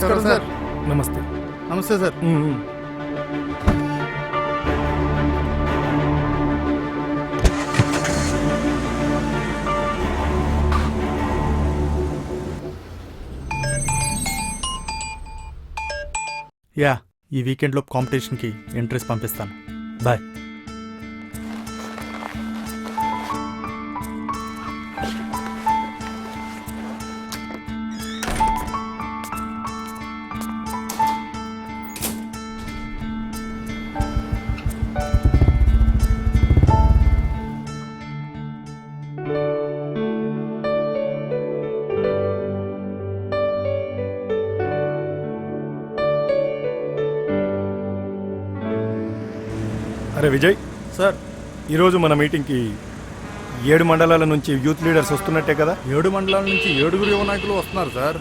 నమస్కారం సార్. నమస్తే. నమస్తే సార్. యా, ఈ వీకెండ్లో కాంపిటీషన్కి ఎంట్రీస్ పంపిస్తాను. బాయ్. అరే విజయ్ సార్, ఈరోజు మన మీటింగ్కి 7 మండలాల నుంచి యూత్ లీడర్స్ వస్తున్నట్టే కదా? 7 మండలాల నుంచి 7 యువ నాయకులు వస్తున్నారు సార్.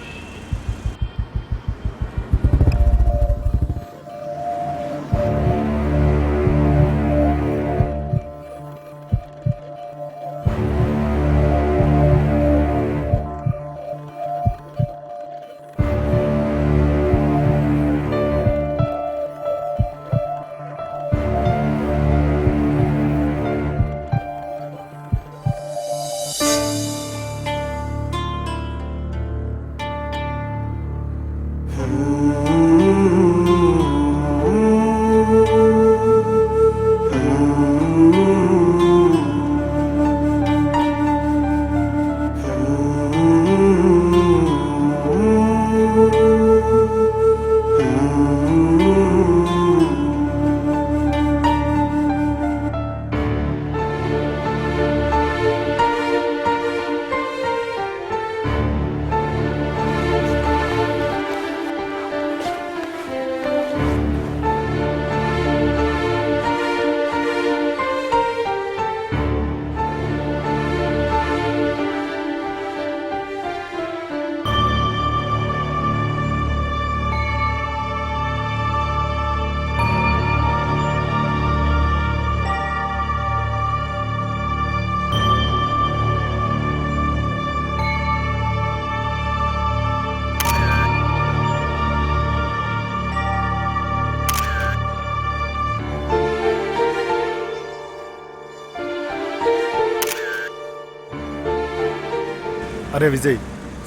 అరే విజయ్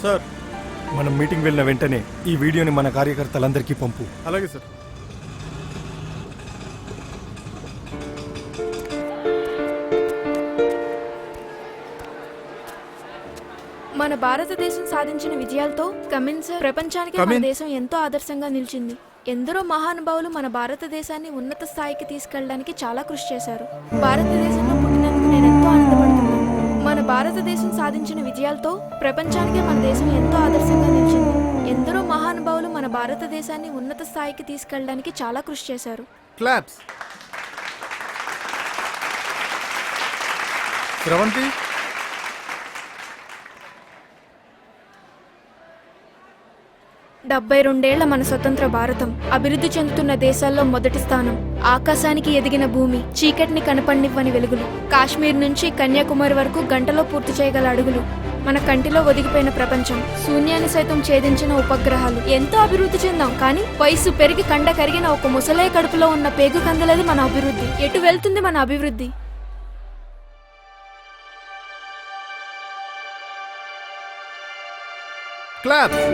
సార్, మనం మీటింగ్ వెళ్ళిన వెంటనే ఈ వీడియోని మన కార్యకర్తలందరికీ పంపు. అలాగే సార్. మన భారతదేశం సాధించిన విజయాలతో ప్రపంచానికి మన దేశం ఎంతో ఆదర్శంగా నిలిచింది. ఎందరో మహానుభావులు మన భారతదేశాన్ని ఉన్నత స్థాయికి తీసుకెళ్ళడానికి చాలా కృషి చేశారు. భారతదేశంలో పుట్టినందుకు నేను ఎంతో ఆనందపడుతున్నాను. మన భారతదేశం సాధించిన విజయాలతో ప్రపంచానికి మన దేశం ఎంతో ఆదర్శంగా నిలిచింది. ఎందరో మహానుభావులు మన భారతదేశాన్ని ఉన్నత స్థాయికి తీసుకెళ్ళడానికి చాలా కృషి చేశారు. క్లాప్స్. స్రవంతి, డెబ్బై రెండేళ్ల మన స్వతంత్ర భారతం అభివృద్ధి చెందుతున్న దేశాల్లో మొదటి స్థానం. ఆకాశానికి ఎదిగిన భూమి, చీకటిని కనపడినివ్వని వెలుగులు, కాశ్మీర్ నుంచి కన్యాకుమారి వరకు గంటలో పూర్తి చేయగల అడుగులు, మన కంటిలో ఒదిగిపోయిన ప్రపంచం, శూన్యాన్ని సైతం ఛేదించిన ఉపగ్రహాలు. ఎంతో అభివృద్ధి చెందాం, కానీ వయసు పెరిగి కండ కరిగిన ఒక ముసలే కడుపులో ఉన్న పేగు కందలేదు మన అభివృద్ధి. ఎటు వెళ్తుంది మన అభివృద్ధి? క్లాప్స్.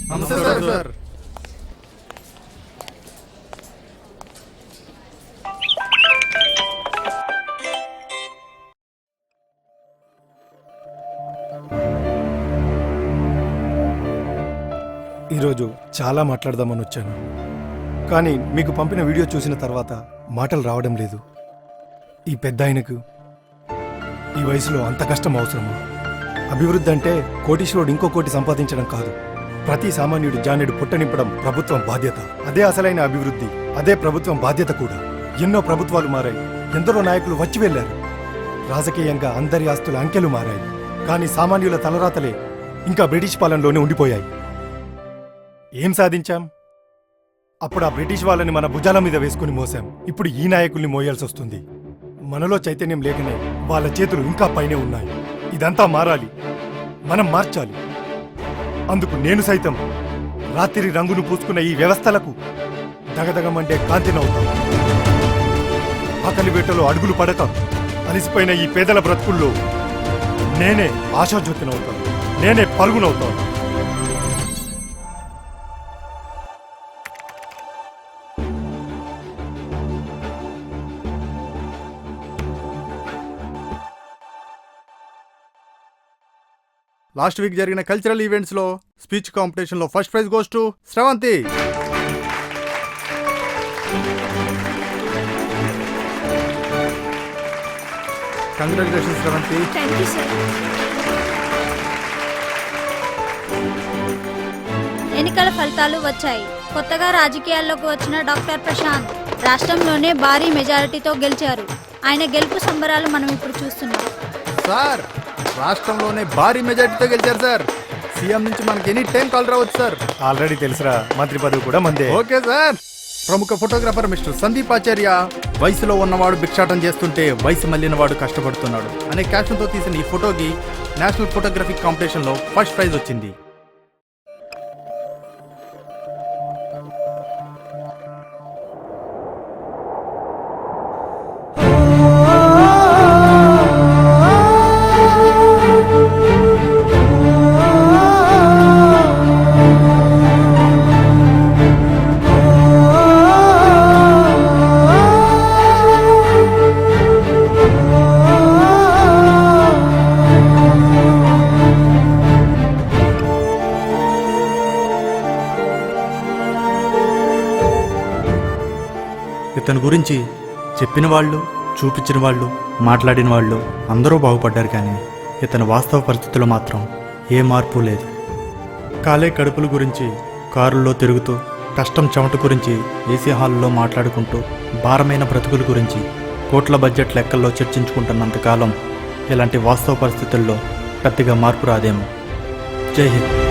నమస్తే సార్. ఈరోజు చాలా మాట్లాడదామని వచ్చాను, కానీ మీకు పంపిన వీడియో చూసిన తర్వాత మాటలు రావడం లేదు. ఈ పెద్ద ఆయనకు ఈ వయసులో అంత కష్టం అవసరమా? అభివృద్ధి అంటే కోటీశ్వరుడు ఇంకో కోటి సంపాదించడం కాదు. ప్రతి సామాన్యుడి జానెడు పుట్టనింపడం ప్రభుత్వం బాధ్యత. అదే అసలైన అభివృద్ధి, అదే ప్రభుత్వం బాధ్యత కూడా. ఎన్నో ప్రభుత్వాలు మారాయి, ఎందరో నాయకులు వచ్చి వెళ్లారు. రాజకీయంగా అందరి ఆస్తుల అంకెలు మారాయి, కానీ సామాన్యుల తలరాతలే ఇంకా బ్రిటిష్ పాలనలోనే ఉండిపోయాయి. ఏం సాధించాం? అప్పుడు ఆ బ్రిటిష్ వాళ్ళని మన భుజాల మీద వేసుకుని మోసాం. ఇప్పుడు ఈ నాయకుల్ని మోయాల్సి వస్తుంది. మనలో చైతన్యం లేకనే వాళ్ళ చేతులు ఇంకా పైనే ఉన్నాయి. ఇదంతా మారాలి, మనం మార్చాలి. అందుకు నేను సైతం రాత్రి రంగును పూసుకున్న ఈ వ్యవస్థలకు దగదగమంటే కాంతినవుతాను. ఆకలి వేటలో అడుగులు పడక అలిసిపోయిన ఈ పేదల బ్రతుకుల్లో నేనే ఆశాజ్యోతినవుతాను, నేనే పరుగునవుతాను. లాస్ట్ వీక్ జరిగిన కల్చరల్ ఈవెంట్స్ లో స్పీచ్ కాంపిటీషన్ లో first prize goes to Sravanthi. Congratulations Sravanthi. Thank you sir. ఎన్నికల ఫలితాలు వచ్చాయి. కొత్తగా రాజకీయాల్లోకి వచ్చిన డాక్టర్ ప్రశాంత్ రాష్ట్రంలోనే భారీ మెజారిటీతో గెలిచారు. ఆయన గెలుపు సంబరాలు మనం ఇప్పుడు చూస్తున్నాం. సార్ రాష్ట్రంలోనే భారీ మెజార్టీతో గెలిచారు సార్. సీఎం నుంచి మనకి ఎనీ టైం కాల్ రావచ్చు సార్. ఆల్రెడీ తెలుసురా, మంత్రి పదవి కూడా మందే. Okay sir. ప్రముఖ ఫోటోగ్రాఫర్ మిస్టర్ సందీప్ ఆచార్య వయసులో ఉన్నవాడు భిక్షాటం చేస్తుంటే వయసు మళ్ళినవాడు కష్టపడుతున్నాడు అనే క్యాప్షన్తో తీసిన ఈ ఫోటోకి నేషనల్ ఫోటోగ్రఫిక్ కాంపిటీషన్లో ఫస్ట్ ప్రైజ్ వచ్చింది. ఇతని గురించి చెప్పిన వాళ్ళు, చూపించిన వాళ్ళు, మాట్లాడిన వాళ్ళు అందరూ బాగుపడ్డారు. కానీ ఇతని వాస్తవ పరిస్థితుల్లో మాత్రం ఏ మార్పు లేదు. కాలే కడుపుల గురించి కారుల్లో తిరుగుతూ, కష్టం చెమట గురించి ఏసీ హాల్లో మాట్లాడుకుంటూ, భారమైన బ్రతుకుల గురించి కోట్ల బడ్జెట్ లెక్కల్లో చర్చించుకుంటున్నంతకాలం ఇలాంటి వాస్తవ పరిస్థితుల్లో పెద్దగా మార్పు రాదేమో. జై హింద్.